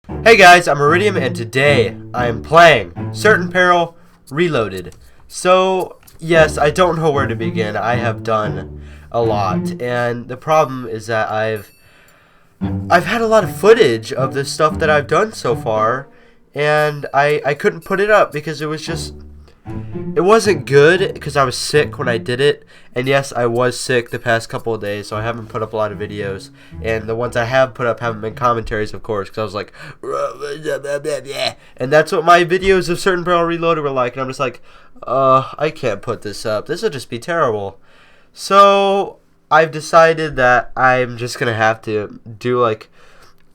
Hey guys, I'm Iridium, and today I am playing Certain Peril Reloaded. So, yes, I don't know where to begin. I have done a lot, and the problem is that I've had a lot of footage of the stuff that I've done so far, and I couldn't put it up because it wasn't good because I was sick when I did it. And yes, I was sick the past couple of days, so I haven't put up a lot of videos. And the ones I have put up haven't been commentaries, of course, because I was like, and that's what my videos of Certain Peril Reloaded were like. And I'm just like, I can't put this up. This will just be terrible. So I've decided that I'm just gonna have to do like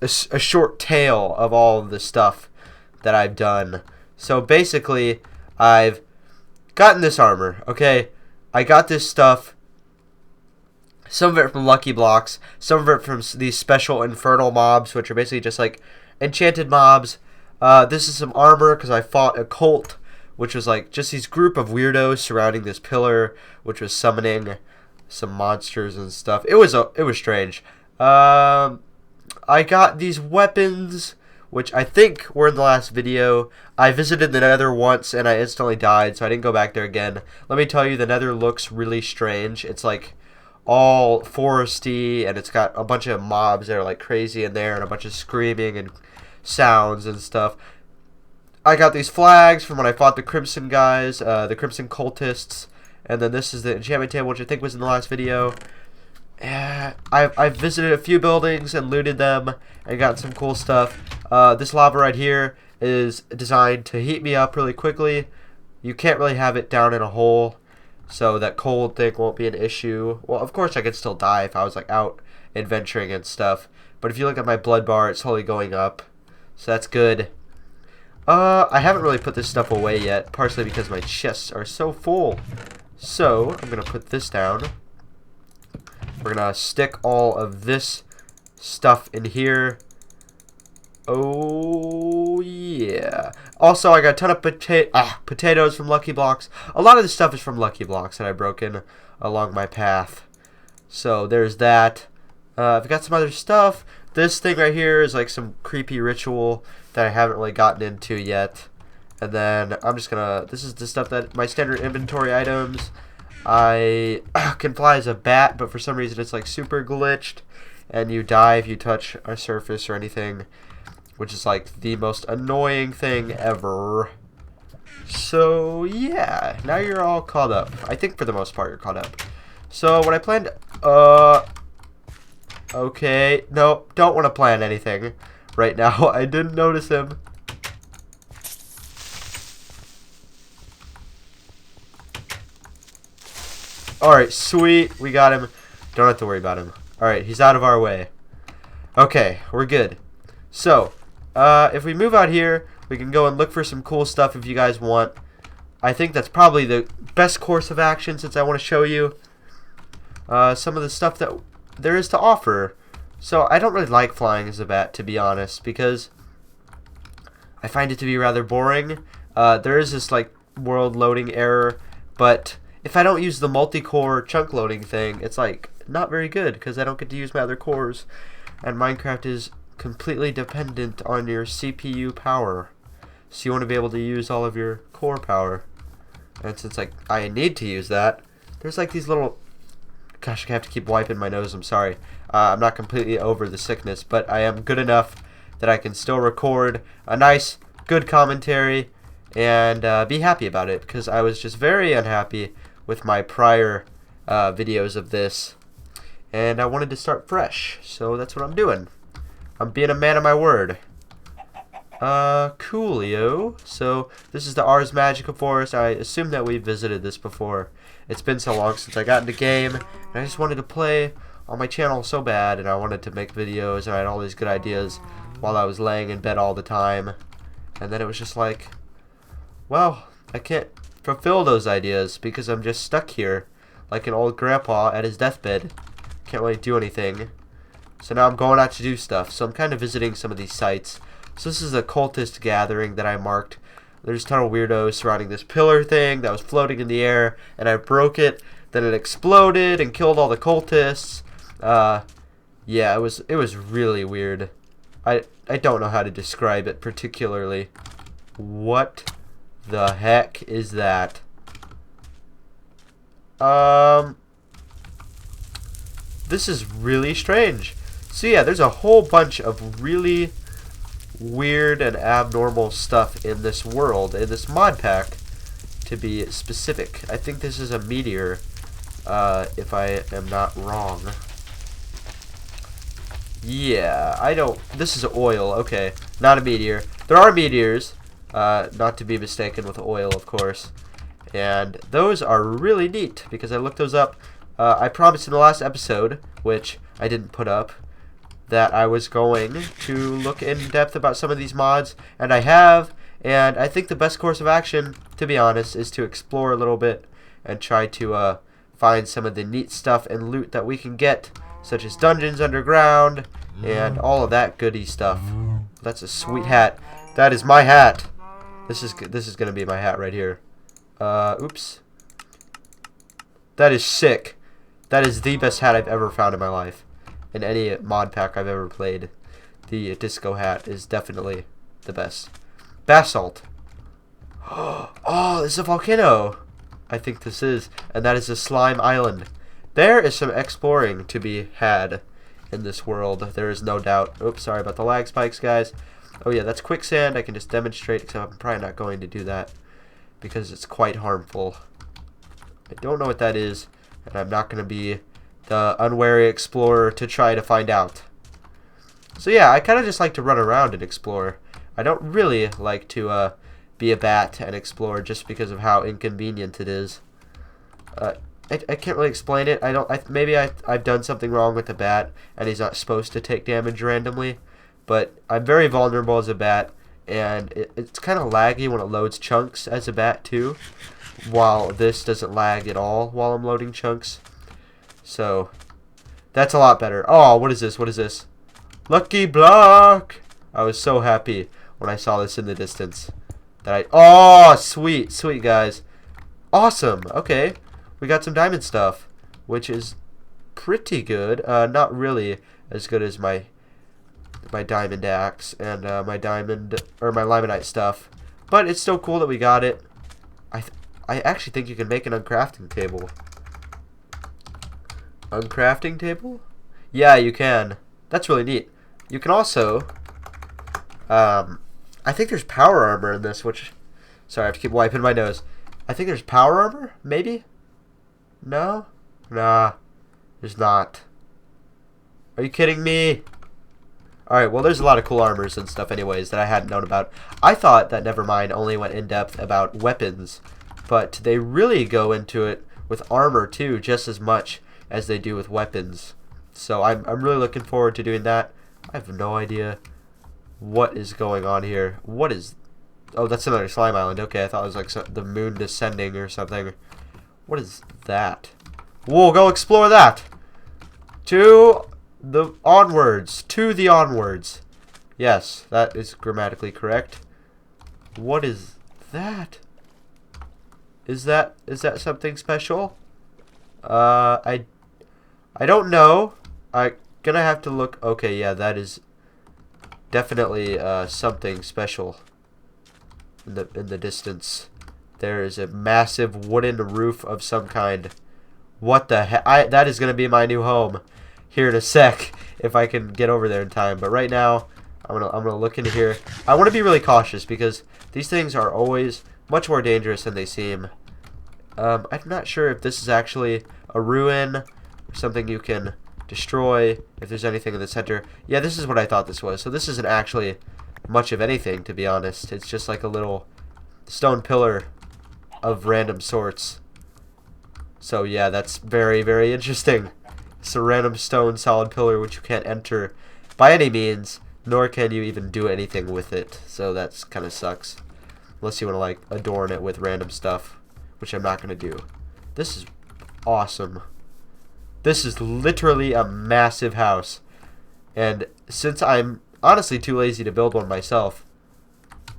a short tale of all of the stuff that I've done. So basically, I've gotten this armor, okay? I got this stuff, some of it from Lucky Blocks, some of it from these special infernal mobs, which are basically just like enchanted mobs. This is some armor because I fought a cult, which was like just these group of weirdos surrounding this pillar, which was summoning some monsters and stuff. It was strange. I got these weapons, which I think were in the last video. I visited the Nether once and I instantly died, so I didn't go back there again. Let me tell you, the Nether looks really strange. It's like all foresty, and it's got a bunch of mobs that are like crazy in there, and a bunch of screaming and sounds and stuff. I got these flags from when I fought the Crimson guys, the Crimson cultists, and then this is the enchantment table, which I think was in the last video. I've visited a few buildings and looted them and got some cool stuff. This lava right here is designed to heat me up really quickly. You can't really have it down in a hole, so that cold thing won't be an issue. Well, of course I could still die if I was like out adventuring and stuff, but if you look at my blood bar, it's slowly going up, so that's good. I haven't really put this stuff away yet, partially because my chests are so full. So I'm gonna put this down. We're gonna stick all of this stuff in here. Oh yeah. Also, I got a ton of potatoes from Lucky Blocks. A lot of the stuff is from Lucky Blocks that I broke in along my path. So there's that. I've got some other stuff. This thing right here is like some creepy ritual that I haven't really gotten into yet. And then I'm just gonna, this is the stuff that my standard inventory items. I can fly as a bat, but for some reason it's like super glitched, and you die if you touch a surface or anything, which is like the most annoying thing ever. So yeah, now you're all caught up. I think for the most part you're caught up. So what I planned, okay, no, don't want to plan anything right now. I didn't notice him. Alright, sweet. We got him. Don't have to worry about him. Alright, he's out of our way. Okay, we're good. So, if we move out here, we can go and look for some cool stuff if you guys want. I think that's probably the best course of action, since I want to show you some of the stuff that there is to offer. So, I don't really like flying as a bat, to be honest, because I find it to be rather boring. There is this like world loading error, but if I don't use the multi-core chunk loading thing, it's like not very good because I don't get to use my other cores, and Minecraft is completely dependent on your CPU power, so you want to be able to use all of your core power. And since like I need to use that, there's like these little, gosh, I have to keep wiping my nose, I'm sorry. I'm not completely over the sickness, but I am good enough that I can still record a nice good commentary and be happy about it, because I was just very unhappy with my prior videos of this, and I wanted to start fresh, so that's what I'm doing. I'm being a man of my word. Coolio. So this is the Ars Magica Forest. I assume that we visited this before. It's been so long since I got into game, and I just wanted to play on my channel so bad, and I wanted to make videos, and I had all these good ideas while I was laying in bed all the time, and then it was just like, well, I can't fulfill those ideas because I'm just stuck here like an old grandpa at his deathbed. Can't really do anything. So now I'm going out to do stuff. So I'm kind of visiting some of these sites. So this is a cultist gathering that I marked. There's a ton of weirdos surrounding this pillar thing that was floating in the air, and I broke it. Then it exploded and killed all the cultists. Yeah, it was really weird. I don't know how to describe it particularly. What the heck is that? This is really strange. So yeah, there's a whole bunch of really weird and abnormal stuff in this world, in this mod pack, to be specific. I think this is a meteor, if I am not wrong. Yeah, I don't... This is oil, okay. Not a meteor. There are meteors, not to be mistaken with oil, of course. And those are really neat, because I looked those up. I promised in the last episode, which I didn't put up, that I was going to look in depth about some of these mods, and I have. And I think the best course of action, to be honest, is to explore a little bit and try to find some of the neat stuff and loot that we can get, such as dungeons underground and all of that goody stuff. That's a sweet hat. That is my hat. This is gonna be my hat right here. Oops. That is sick. That is the best hat I've ever found in my life. In any mod pack I've ever played, the disco hat is definitely the best. Basalt. Oh, this is a volcano. I think this is, and that is a slime island. There is some exploring to be had in this world. There is no doubt. Oops, sorry about the lag spikes, guys. Oh yeah, that's quicksand. I can just demonstrate, except I'm probably not going to do that because it's quite harmful. I don't know what that is, and I'm not going to be the unwary explorer to try to find out. So yeah, I kind of just like to run around and explore. I don't really like to be a bat and explore just because of how inconvenient it is. I can't really explain it. Maybe I've done something wrong with the bat, and he's not supposed to take damage randomly. But I'm very vulnerable as a bat, and it's kind of laggy when it loads chunks as a bat too, while this doesn't lag at all while I'm loading chunks. So that's a lot better. Oh, what is this? What is this? Lucky block! I was so happy when I saw this in the distance. Oh, sweet, sweet guys. Awesome. Okay. We got some diamond stuff, which is pretty good. Not really as good as my diamond axe and my limonite stuff, but it's still cool that we got it. I actually think you can make an uncrafting table. Uncrafting table? Yeah, you can. That's really neat. You can also, I think there's power armor in this, which, sorry, I have to keep wiping my nose. I think there's power armor, maybe? No? Nah, there's not. Are you kidding me? Alright, well, there's a lot of cool armors and stuff anyways that I hadn't known about. I thought that Nevermind only went in depth about weapons, but they really go into it with armor too, just as much as they do with weapons. So I'm really looking forward to doing that. I have no idea what is going on here. What is... Oh, that's another slime island. Okay, I thought it was like the moon descending or something. What is that? We'll go explore that. To the onwards. Yes, that is grammatically correct. What is that? Is that something special? I don't know. I'm gonna have to look. Okay, yeah, that is definitely something special in the distance. There is a massive wooden roof of some kind. What the heck? That is gonna be my new home here in a sec if I can get over there in time. But right now, I'm gonna look into here. I want to be really cautious because these things are always much more dangerous than they seem. I'm not sure if this is actually a ruin or something you can destroy, if there's anything in the center. Yeah, this is what I thought this was. So this isn't actually much of anything, to be honest. It's just like a little stone pillar of random sorts. So yeah, that's very, very interesting. It's a random stone solid pillar which you can't enter by any means, nor can you even do anything with it. So that's kind of sucks. Unless you want to like adorn it with random stuff, which I'm not going to do. This is awesome. This is literally a massive house. And since I'm honestly too lazy to build one myself.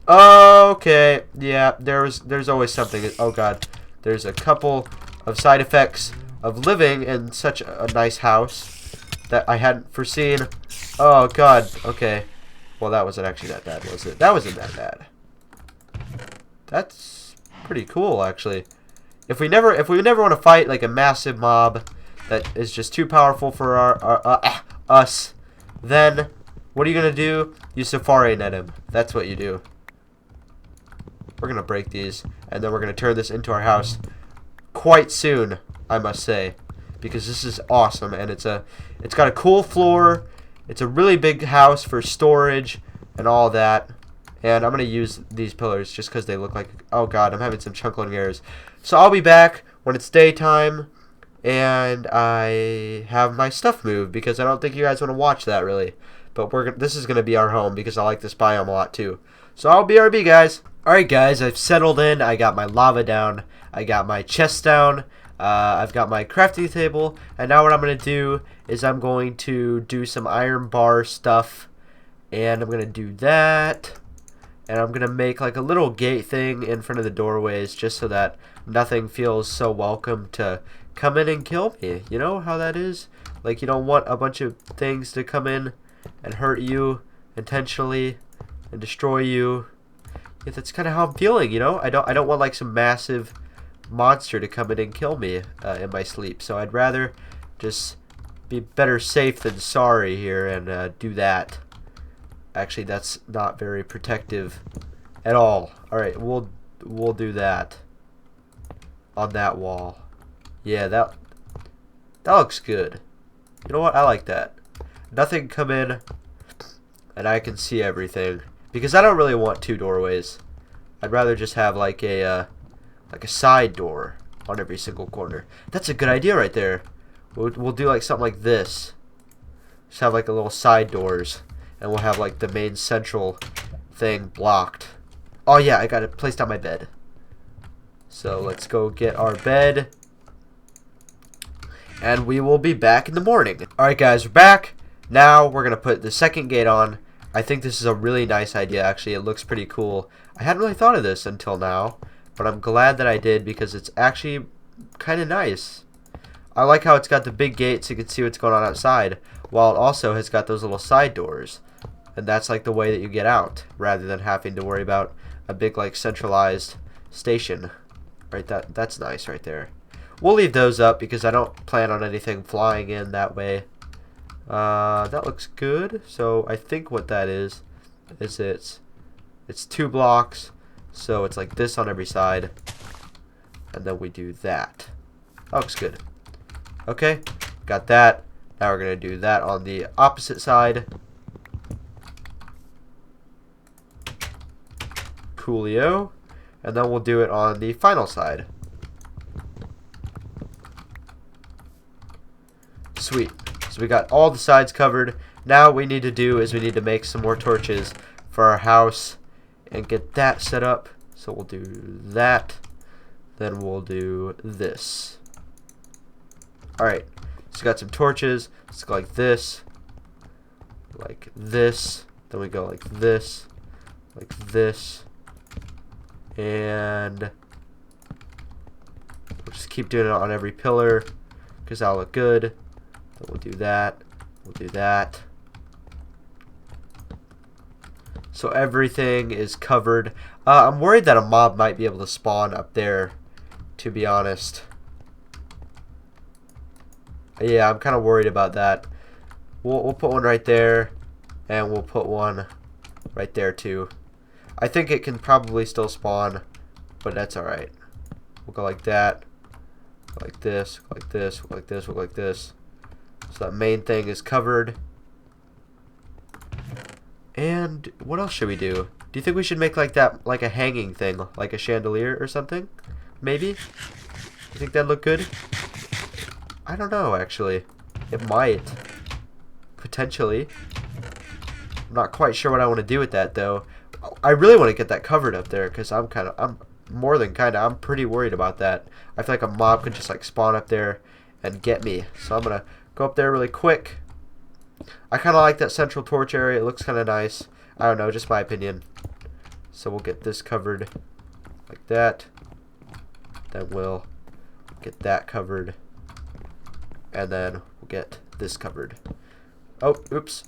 Okay, yeah, there's always something. Oh god, there's a couple of side effects of living in such a nice house that I hadn't foreseen. Oh god, okay. Well, that wasn't actually that bad, was it? That wasn't that bad. That's pretty cool, actually. If we never want to fight like a massive mob that is just too powerful for us, then what are you gonna do? You safari net him. That's what you do. We're gonna break these, and then we're gonna turn this into our house quite soon, I must say, because this is awesome, and it's got a cool floor. It's a really big house for storage and all that. And I'm going to use these pillars just because they look like... Oh, God, I'm having some chunk loading errors. So I'll be back when it's daytime and I have my stuff moved, because I don't think you guys want to watch that, really. But this is going to be our home because I like this biome a lot, too. So I'll BRB, guys. Alright, guys, I've settled in. I got my lava down. I got my chest down. I've got my crafting table. And now what I'm going to do is I'm going to do some iron bar stuff. And I'm going to do that. And I'm going to make like a little gate thing in front of the doorways just so that nothing feels so welcome to come in and kill me. You know how that is? Like, you don't want a bunch of things to come in and hurt you intentionally and destroy you. Yeah, that's kind of how I'm feeling, you know? I don't want like some massive monster to come in and kill me in my sleep. So I'd rather just be better safe than sorry here and do that. Actually, that's not very protective at all. Alright, we'll do that on that wall. Yeah, that looks good. You know what? I like that. Nothing come in and I can see everything. Because I don't really want two doorways. I'd rather just have like a side door on every single corner. That's a good idea right there. We'll do like something like this. Just have like a little side doors. And we'll have like the main central thing blocked. Oh yeah, I got it placed on my bed. So let's go get our bed. And we will be back in the morning. Alright guys, we're back. Now we're going to put the second gate on. I think this is a really nice idea actually. It looks pretty cool. I hadn't really thought of this until now. But I'm glad that I did because it's actually kind of nice. I like how it's got the big gate so you can see what's going on outside. While it also has got those little side doors. And that's like the way that you get out, rather than having to worry about a big like centralized station. Right, that's nice right there. We'll leave those up because I don't plan on anything flying in that way. That looks good. So I think what that is it's 2 blocks. So it's like this on every side. And then we do that. That looks good. Okay, got that. Now we're going to do that on the opposite side. Coolio. And then we'll do it on the final side. Sweet. So we got all the sides covered. Now what we need to do is we need to make some more torches for our house and get that set up. So we'll do that. Then we'll do this. Alright. So we got some torches. Let's go like this. Like this. Then we go like this. Like this. And we'll just keep doing it on every pillar because that'll look good. Then we'll do that. We'll do that. So everything is covered. I'm worried that a mob might be able to spawn up there, to be honest. Yeah, I'm kind of worried about that. We'll put one right there, and we'll put one right there too. I think it can probably still spawn, but that's alright. We'll go like that, like this, like this, like this, like this. So that main thing is covered. And what else should we do? Do you think we should make like that, like a hanging thing, like a chandelier or something? Maybe? You think that'd look good? I don't know, actually. It might. Potentially. I'm not quite sure what I want to do with that, though. I really want to get that covered up there, because I'm pretty worried about that. I feel like a mob could just, like, spawn up there and get me. So I'm going to go up there really quick. I kind of like that central torch area. It looks kind of nice. I don't know, just my opinion. So we'll get this covered like that. Then we'll get that covered. And then we'll get this covered. Oh, oops.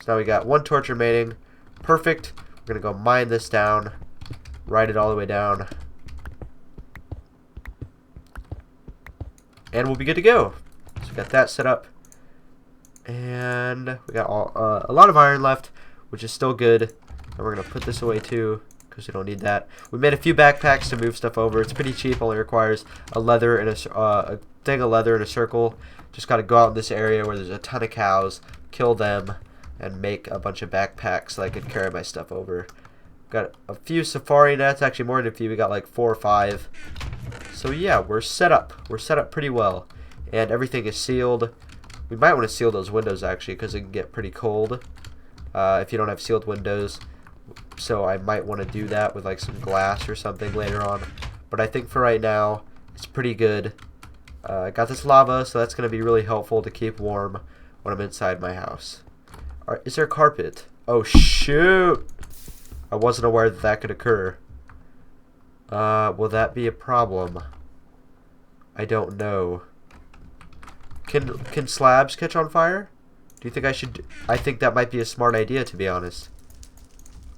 So now we got one torch remaining. Perfect. We're going to go mine this down. Ride it all the way down. And we'll be good to go. So we got that set up. And we got a lot of iron left, which is still good. And we're going to put this away too, because we don't need that. We made a few backpacks to move stuff over. It's pretty cheap. Only requires a leather and a thing of leather in a circle. Just got to go out in this area where there's a ton of cows, kill them, and make a bunch of backpacks so I can carry my stuff over. Got a few safari nets. Actually, more than a few. We got like 4 or 5. So yeah, we're set up. We're set up pretty well. And everything is sealed. We might want to seal those windows actually, because it can get pretty cold if you don't have sealed windows. So I might want to do that with like some glass or something later on. But I think for right now, it's pretty good. I got this lava, so that's going to be really helpful to keep warm when I'm inside my house. All right, is there a carpet? Oh shoot! I wasn't aware that that could occur. Will that be a problem? I don't know. Can slabs catch on fire? Do you think I should? I think that might be a smart idea, to be honest.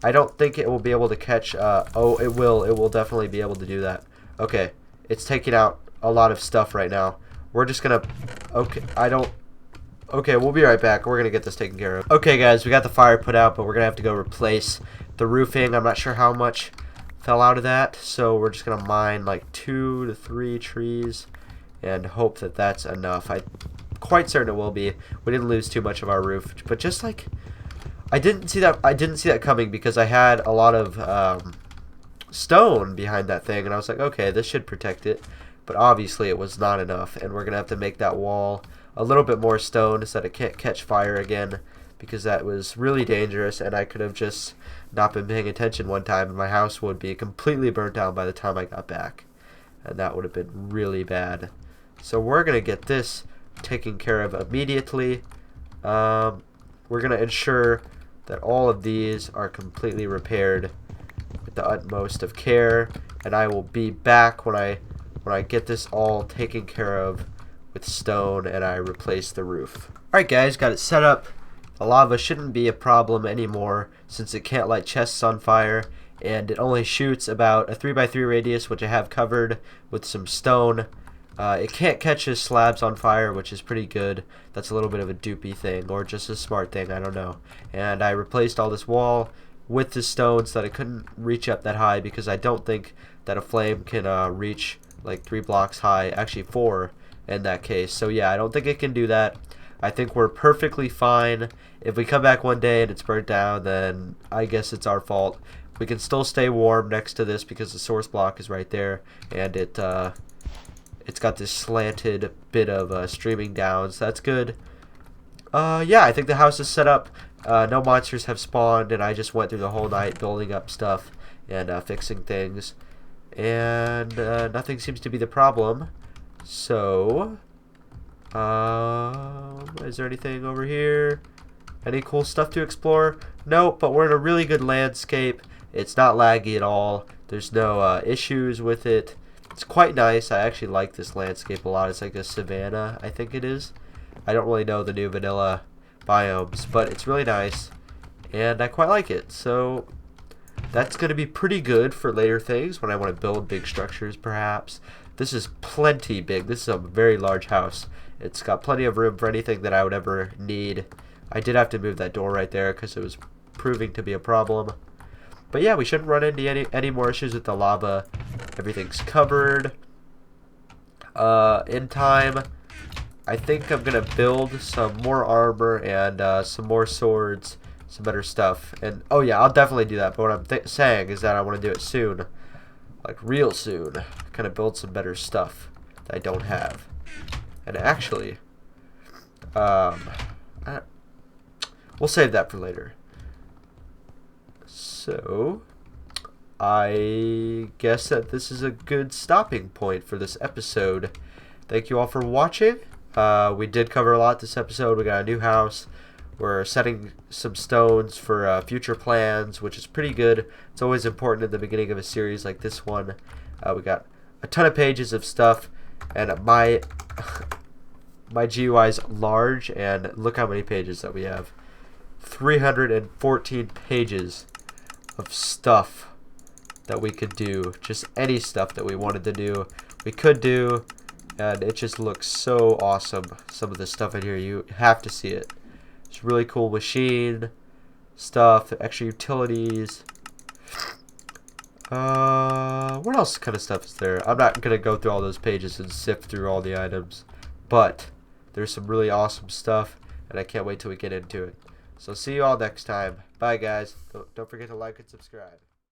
I don't think it will be able to catch. Oh, it will. It will definitely be able to do that. Okay, it's taking out a lot of stuff right now. We're just gonna. Okay, Okay, we'll be right back. We're gonna get this taken care of. Okay, guys, we got the fire put out, but we're gonna have to go replace the roofing. I'm not sure how much fell out of that, so we're just gonna mine like 2 to 3 trees and hope that that's enough. I'm quite certain it will be. We didn't lose too much of our roof, but just like I didn't see that coming, because I had a lot of stone behind that thing, and I was like, okay, this should protect it, but obviously it was not enough, and we're gonna have to make that wall a little bit more stone so that it can't catch fire again, because that was really dangerous, and I could have just not been paying attention one time and my house would be completely burnt down by the time I got back, and that would have been really bad. So we're gonna get this taken care of immediately. We're gonna ensure that all of these are completely repaired with the utmost of care, and I will be back when I get this all taken care of with stone and I replace the roof. Alright guys, got it set up. The lava shouldn't be a problem anymore since it can't light chests on fire, and it only shoots about a 3x3 radius, which I have covered with some stone. It can't catch his slabs on fire, which is pretty good. That's a little bit of a doopy thing, or just a smart thing, I don't know. And I replaced all this wall with the stone so that it couldn't reach up that high, because I don't think that a flame can reach like 3 blocks high, actually 4 in that case. So yeah, I don't think it can do that. I think we're perfectly fine. If we come back one day and it's burnt down, then I guess it's our fault. We can still stay warm next to this because the source block is right there, and it's got this slanted bit of streaming down, so that's good. Yeah, I think the house is set up. No monsters have spawned, and I just went through the whole night building up stuff and fixing things, and nothing seems to be the problem. So, is there anything over here? Any cool stuff to explore? Nope, but we're in a really good landscape. It's not laggy at all. There's no issues with it. It's quite nice. I actually like this landscape a lot. It's like a savanna, I think it is. I don't really know the new vanilla biomes, but it's really nice, and I quite like it. So that's going to be pretty good for later things when I want to build big structures, perhaps. This is plenty big. This is a very large house. It's got plenty of room for anything that I would ever need. I did have to move that door right there because it was proving to be a problem. But yeah, we shouldn't run into any more issues with the lava. Everything's covered. In time, I think I'm going to build some more armor and some more swords, some better stuff. And oh yeah, I'll definitely do that. But what I'm saying is that I want to do it soon. Like real soon. Kind of build some better stuff that I don't have. And actually, we'll save that for later. So, I guess that this is a good stopping point for this episode. Thank you all for watching. We did cover a lot this episode. We got a new house. We're setting some stones for future plans, which is pretty good. It's always important at the beginning of a series like this one. We got a ton of pages of stuff, and my GUI is large, and look how many pages that we have. 314 pages of stuff that we could do. Just any stuff that we wanted to do, we could do, and it just looks so awesome. Some of the stuff in here, you have to see it. It's really cool machine stuff, extra utilities. What else kind of stuff is there? I'm not gonna go through all those pages and sift through all the items, but there's some really awesome stuff, and I can't wait till we get into it. So see you all next time. Bye, guys. Don't forget to like and subscribe.